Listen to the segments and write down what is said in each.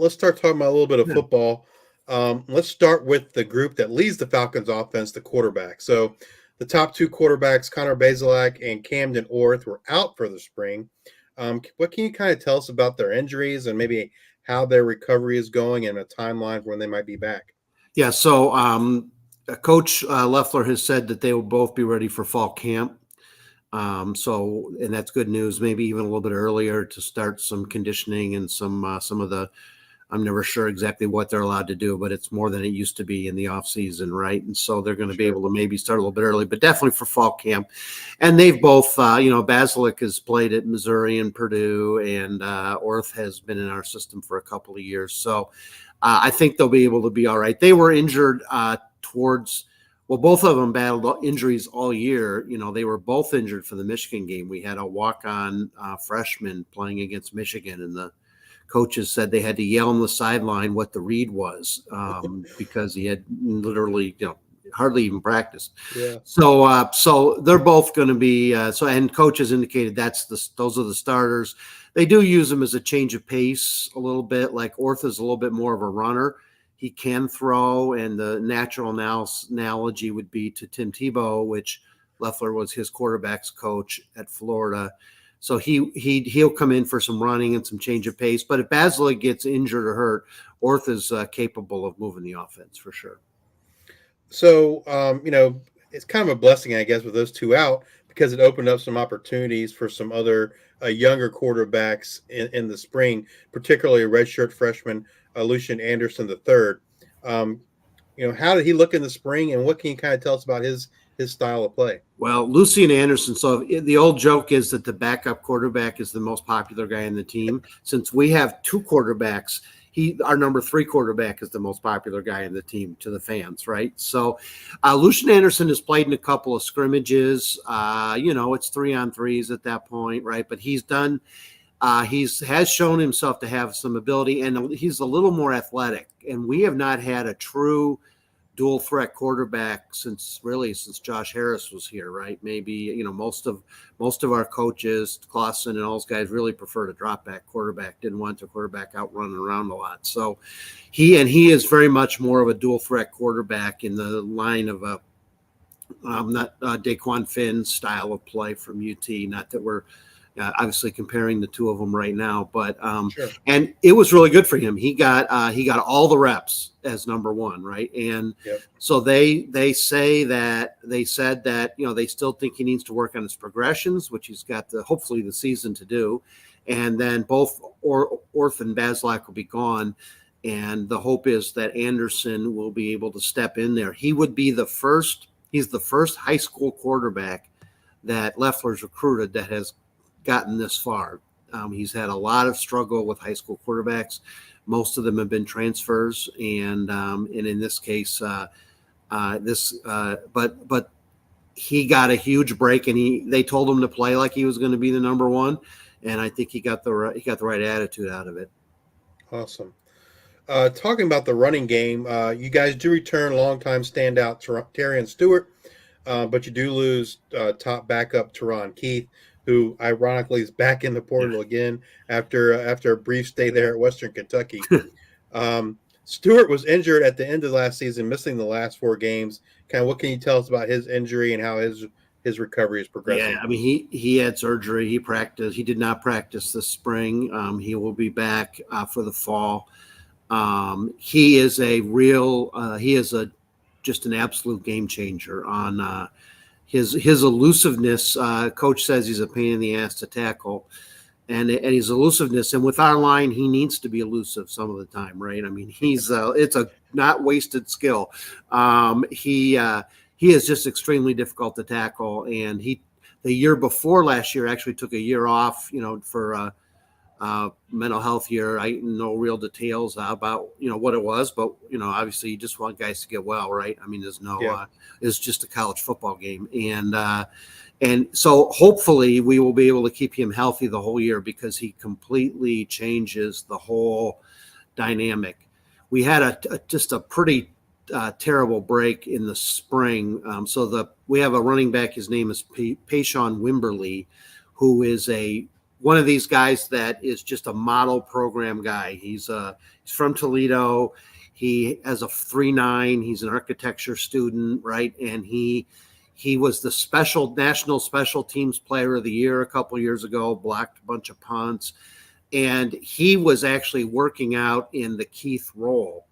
let's start talking about a little bit of Yeah. football. Let's start with the group that leads the Falcons offense, the quarterback. So the top two quarterbacks, Connor Bazelak and Camden Orth, were out for the spring. What can you kind of tell us about their injuries and maybe how their recovery is going and a timeline for when they might be back? Yeah, so Coach Loeffler has said that they will both be ready for fall camp. And that's good news. Maybe even a little bit earlier to start some conditioning and some of the. I'm never sure exactly what they're allowed to do, but it's more than it used to be in the off season, right? And so they're going to be able to maybe start a little bit early, but definitely for fall camp. And they've both, Bazelak has played at Missouri and Purdue, and Orth has been in our system for a couple of years. So I think they'll be able to be all right. They were injured both of them battled injuries all year. They were both injured for the Michigan game. We had a walk-on freshman playing against Michigan, and the coaches said they had to yell on the sideline what the read was because he had literally, hardly even practiced. Yeah. So they're both going to be and coaches indicated those are the starters. They do use them as a change of pace a little bit. Like Orth is a little bit more of a runner. He can throw, and the natural analogy would be to Tim Tebow, which Loeffler was his quarterback's coach at Florida. So he'll come in for some running and some change of pace. But if Bazelak gets injured or hurt, Orth is capable of moving the offense for sure. So, it's kind of a blessing, I guess, with those two out because it opened up some opportunities for some other younger quarterbacks in the spring, particularly a redshirt freshman, Lucian Anderson III. How did he look in the spring, and what can you kind of tell us about his style of play? Well, Lucian Anderson. So the old joke is that the backup quarterback is the most popular guy in the team. Since we have two quarterbacks, our number 3 quarterback is the most popular guy in the team to the fans, right? So Lucian Anderson has played in a couple of scrimmages. It's 3-on-3s at that point, right? But he's done. Has shown himself to have some ability, and he's a little more athletic. And we have not had a true dual threat quarterback since Josh Harris was here, right? Maybe, most of our coaches, Clausen and all those guys, really preferred a drop back quarterback, didn't want the quarterback out running around a lot. So he is very much more of a dual threat quarterback in the line of a not Daquan Finn style of play from UT. Not that we're obviously comparing the two of them right now, but and it was really good for him. He got all the reps as number 1, right? And so they said that they still think he needs to work on his progressions, which he's got hopefully the season to do, and then both Orth and Bazelak will be gone, and the hope is that Anderson will be able to step in there. He's the first high school quarterback that Loeffler's recruited that has gotten this far. He's had a lot of struggle with high school quarterbacks. Most of them have been transfers, and in this case, but he got a huge break, and they told him to play like he was going to be the number 1, and I think he got the right attitude out of it. Awesome. Talking about the running game, you guys do return longtime standout Terrion Stewart, but you do lose top backup Teron Keith, who ironically is back in the portal again after a brief stay there at Western Kentucky. Stewart was injured at the end of last season, missing the last 4 games. Kind of what can you tell us about his injury and how his recovery is progressing? Yeah, I mean, he had surgery. He practiced. He did not practice this spring. He will be back for the fall. He is just an absolute game changer on his elusiveness. Coach says he's a pain in the ass to tackle, and his elusiveness. And with our line, he needs to be elusive some of the time, right? I mean, it's a not wasted skill. He is just extremely difficult to tackle, and the year before last year actually took a year off, for mental health year. I know real details about what it was, but obviously you just want guys to get well, right? I mean, there's no it's just a college football game, and so hopefully we will be able to keep him healthy the whole year because he completely changes the whole dynamic. We had just a pretty terrible break in the spring. We have a running back. His name is Payshawn Wimberly, who is one of these guys that is just a model program guy. He's He's from Toledo. He has a 3.9. He's an architecture student, right? And he was the national special teams player of the year a couple of years ago, blocked a bunch of punts. And he was actually working out in the Keith role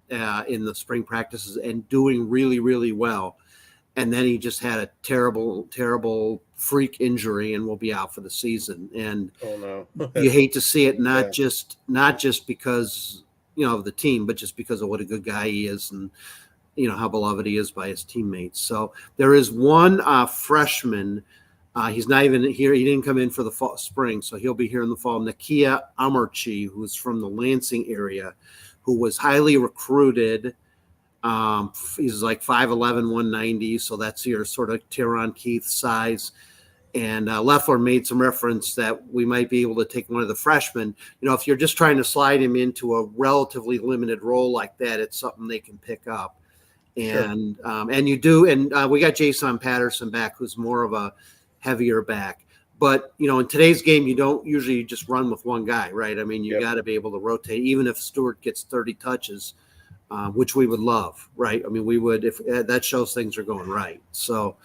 in the spring practices and doing really, really well. And then he just had a terrible, terrible freak injury and will be out for the season. And oh no, you hate to see it, not Yeah. just because, of the team, but just because of what a good guy he is and, how beloved he is by his teammates. So there is one freshman. He's not even here. He didn't come in for the spring, so he'll be here in the fall. Nakia Amarchi, who's from the Lansing area, who was highly recruited. He's like 5'11", 190, so that's your sort of Teron Keith size. And Leffler made some reference that we might be able to take one of the freshmen. If you're just trying to slide him into a relatively limited role like that, it's something they can pick up. And sure. And you do, and we got Jason Patterson back, who's more of a heavier back. But, in today's game, you don't usually just run with one guy, right? I mean, you got to be able to rotate, even if Stewart gets 30 touches, which we would love, right? I mean, we would, if that shows things are going right. So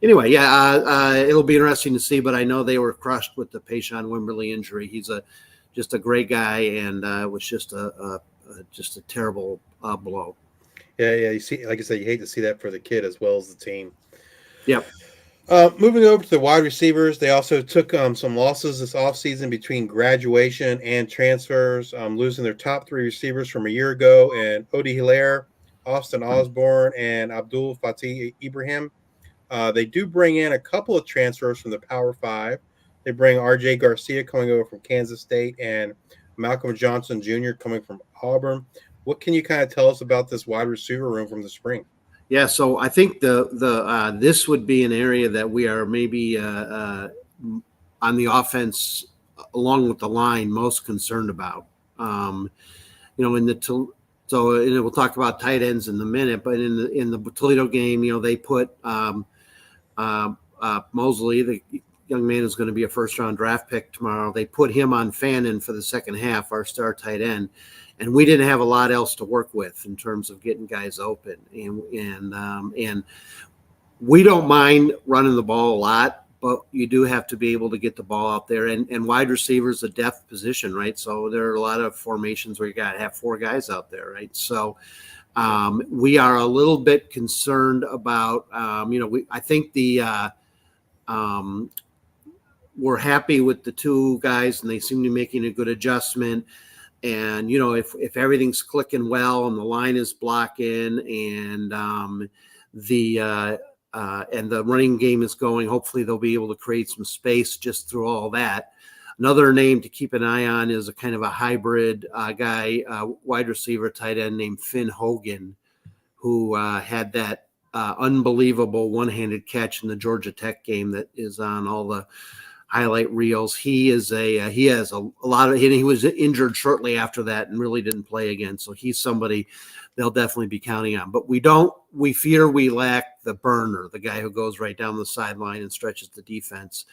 anyway, it'll be interesting to see, but I know they were crushed with the Payshawn Wimberly injury. He's just a great guy, and it was just a terrible blow. Yeah. You see, like I said, you hate to see that for the kid as well as the team. Yep. Moving over to the wide receivers, they also took some losses this offseason between graduation and transfers, losing their top 3 receivers from a year ago, and Odie Hilaire, Austin Osborne, and Abdul Fatih Ibrahim. They do bring in a couple of transfers from the Power 5. They bring R.J. Garcia coming over from Kansas State and Malcolm Johnson Jr. coming from Auburn. What can you kind of tell us about this wide receiver room from the spring? Yeah, so I think the this would be an area that we are maybe on the offense, along with the line, most concerned about. And we'll talk about tight ends in a minute, but in the Toledo game, they put Mosley, the young man who's going to be a first-round draft pick tomorrow. They put him on Fannin for the second half, our star tight end. And we didn't have a lot else to work with in terms of getting guys open. And we don't mind running the ball a lot, but you do have to be able to get the ball out there. And wide receiver is a depth position, right? So there are a lot of formations where you got to have 4 guys out there, right? So we are a little bit concerned about, I think we're happy with the 2 guys, and they seem to be making a good adjustment. And, if everything's clicking well and the line is blocking and the running game is going, hopefully they'll be able to create some space just through all that. Another name to keep an eye on is a kind of a hybrid guy, wide receiver tight end named Finn Hogan, who had that unbelievable one-handed catch in the Georgia Tech game that is on all the highlight reels. He has a lot of, he was injured shortly after that and really didn't play again. So he's somebody they'll definitely be counting on, but we fear we lack the burner, the guy who goes right down the sideline and stretches the defense.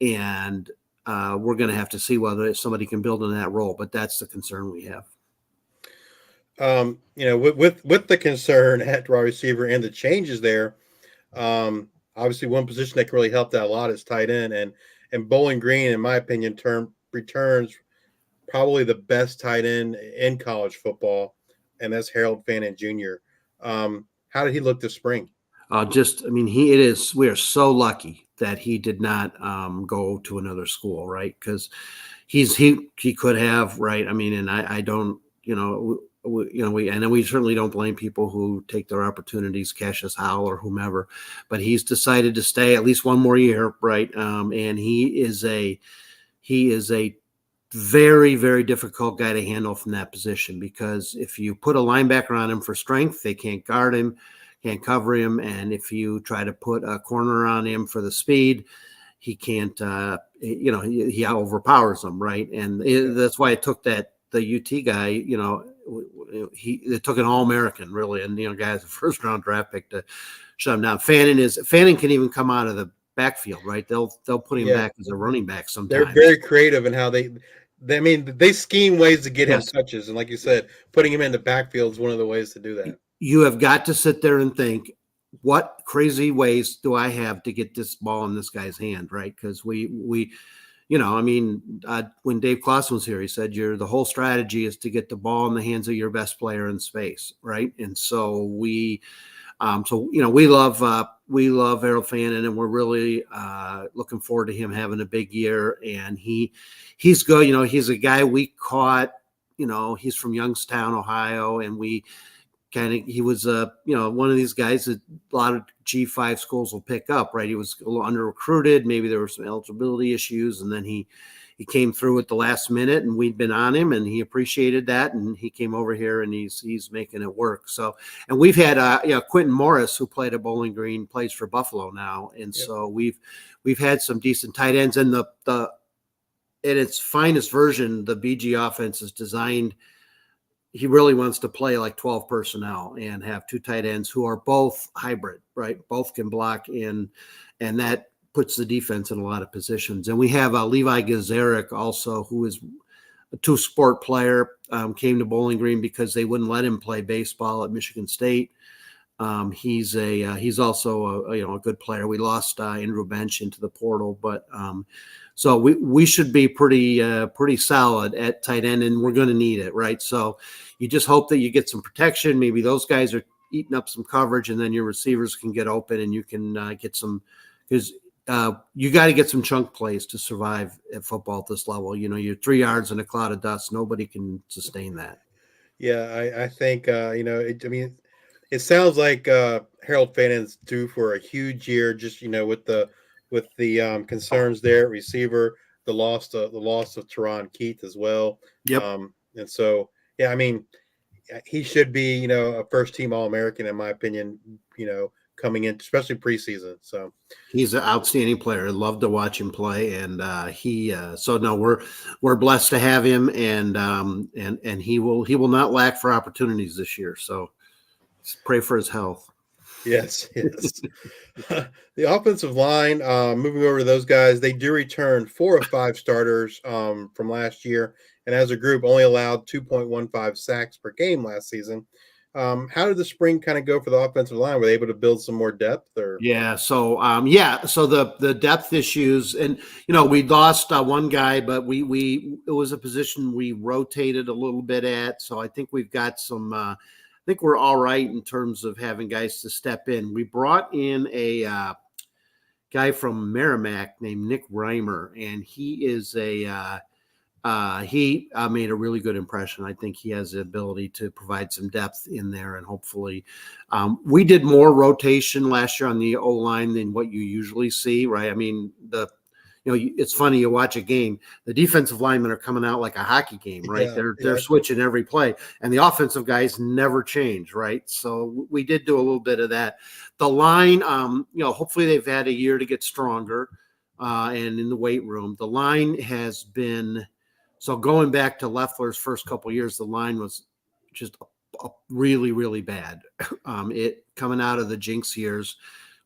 And we're going to have to see whether somebody can build in that role, but that's the concern we have. With the concern at wide receiver and the changes there, obviously one position that can really help that a lot is tight end, and Bowling Green, in my opinion, returns probably the best tight end in college football, and that's Harold Fannin Jr. How did he look this spring? We are so lucky that he did not go to another school, right? Because he could have, right? I mean, and I don't, we certainly don't blame people who take their opportunities, Cassius Howell or whomever, but he's decided to stay at least one more year, right? And he is a very, very difficult guy to handle from that position, because if you put a linebacker on him for strength, they can't guard him, can't cover him, and if you try to put a corner on him for the speed, he can't. He overpowers them, right? And that's why it took the UT guy, it took an All-American, really, and guy's a first-round draft pick to shut him down. Fannin can even come out of the backfield, right? They'll put him back as a running back sometimes. They're very creative in how they they scheme ways to get him Yes. touches, and like you said, putting him in the backfield is one of the ways to do that. You have got to sit there and think, what crazy ways do I have to get this ball in this guy's hand, right? Because we when Dave Clausen was here, he said the whole strategy is to get the ball in the hands of your best player in space, right? And so we love Errol Fannin, and we're really looking forward to him having a big year. And he's good. He's a guy we caught. He's from Youngstown, Ohio, and he was one of these guys that a lot of G5 schools will pick up, right? He was a little under recruited. Maybe there were some eligibility issues, and then he came through at the last minute, and we'd been on him, and he appreciated that, and he came over here, and he's making it work. So, and we've had Quentin Morris, who played at Bowling Green, plays for Buffalo now, and so we've had some decent tight ends, and the in its finest version, the BG offense is designed. He really wants to play like 12 personnel and have two tight ends who are both hybrid, right? Both can block and that puts the defense in a lot of positions. And we have Levi Gazarek also, who is a two-sport player, came to Bowling Green because they wouldn't let him play baseball at Michigan State. He's also a good player. We lost Andrew Bench into the portal, but so we should be pretty solid at tight end, and we're going to need it, right? So you just hope that you get some protection. Maybe those guys are eating up some coverage, and then your receivers can get open, and you can get some, because you got to get some chunk plays to survive at football at this level. You're 3 yards in a cloud of dust. Nobody can sustain that. Yeah, I think it sounds like Harold Fannin's due for a huge year. Just with the concerns there at receiver, the loss of Teron Keith as well. Yep. And so he should be a first team All-American in my opinion. Coming in, especially preseason. So he's an outstanding player. Love to watch him play, and we're blessed to have him, and he will not lack for opportunities this year. So pray for his health. Yes. The offensive line, moving over to those guys, they do return 4 of 5 starters from last year, and as a group only allowed 2.15 sacks per game last season. How did the spring kind of go for the offensive line? Were they able to build some more depth? Or so the depth issues, and we lost one guy, but it was a position we rotated a little bit at. So I think we've got some. I think we're all right in terms of having guys to step in. We brought in a guy from Merrimack named Nick Reimer, and he is he made a really good impression. I think he has the ability to provide some depth in there, and hopefully we did more rotation last year on the O-line than what you usually see, right? I mean, it's funny, you watch a game, the defensive linemen are coming out like a hockey game, right? Yeah, they're switching every play, and the offensive guys never change, right? So we did do a little bit of that. The line, hopefully they've had a year to get stronger, and in the weight room, the line has been. So going back to Loeffler's first couple of years, the line was just really, really bad. It coming out of the Jinx years,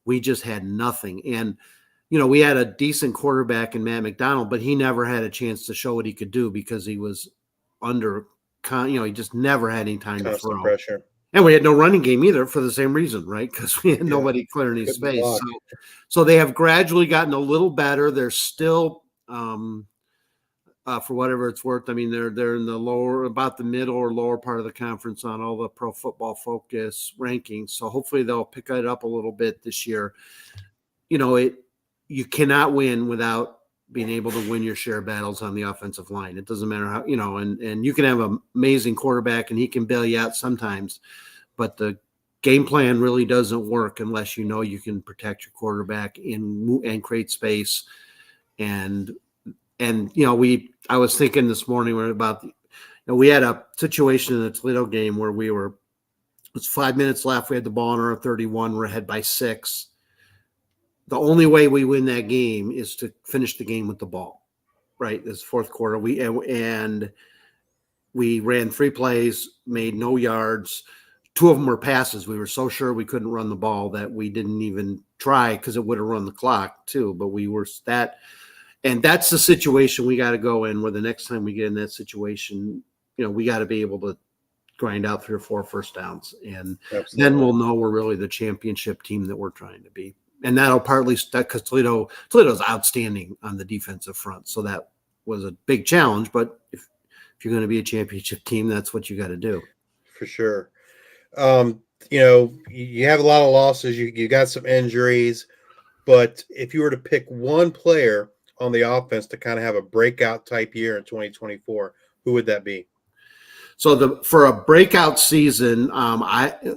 we just had nothing. And, we had a decent quarterback in Matt McDonald, but he never had a chance to show what he could do because he was under, he just never had any time to throw. Pressure. And we had no running game either for the same reason, right? Because we had nobody clearing any space. So they have gradually gotten a little better. They're still for whatever it's worth. I mean, they're in the lower, about the middle or lower part of the conference on all the Pro Football Focus rankings. So hopefully they'll pick it up a little bit this year. You cannot win without being able to win your share of battles on the offensive line. It doesn't matter how, and you can have an amazing quarterback and he can bail you out sometimes, but the game plan really doesn't work unless you can protect your quarterback and create space. And I was thinking this morning about, we had a situation in the Toledo game where it was 5 minutes left. We had the ball on our 31. We're ahead by 6. The only way we win that game is to finish the game with the ball, right? This fourth quarter, we ran 3 plays, made no yards. 2 of them were passes. We were so sure we couldn't run the ball that we didn't even try because it would have run the clock too. But we were that. And that's the situation we got to go in, where the next time we get in that situation, we got to be able to grind out 3 or 4 first downs. And Absolutely. then we'll know we're really the championship team that we're trying to be. And that'll partly stuck because Toledo's outstanding on the defensive front. So that was a big challenge. But if you're going to be a championship team, that's what you got to do. For sure. You have a lot of losses. You got some injuries. But if you were to pick one player on the offense to kind of have a breakout type year in 2024, who would that be? So for a breakout season,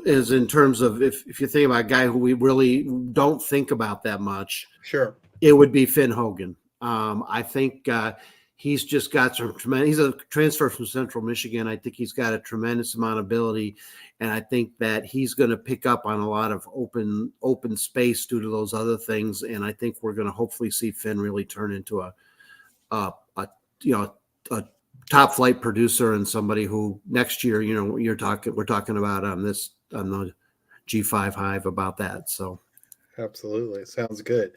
is in terms of if you think about a guy who we really don't think about that much, sure, it would be Finn Hogan. I think he's just got some tremendous. He's a transfer from Central Michigan. I think he's got a tremendous amount of ability, and I think that he's going to pick up on a lot of open space due to those other things. And I think we're going to hopefully see Finn really turn into a top flight producer and somebody who next year, we're talking about on the G5 Hive about that. So absolutely. Sounds good.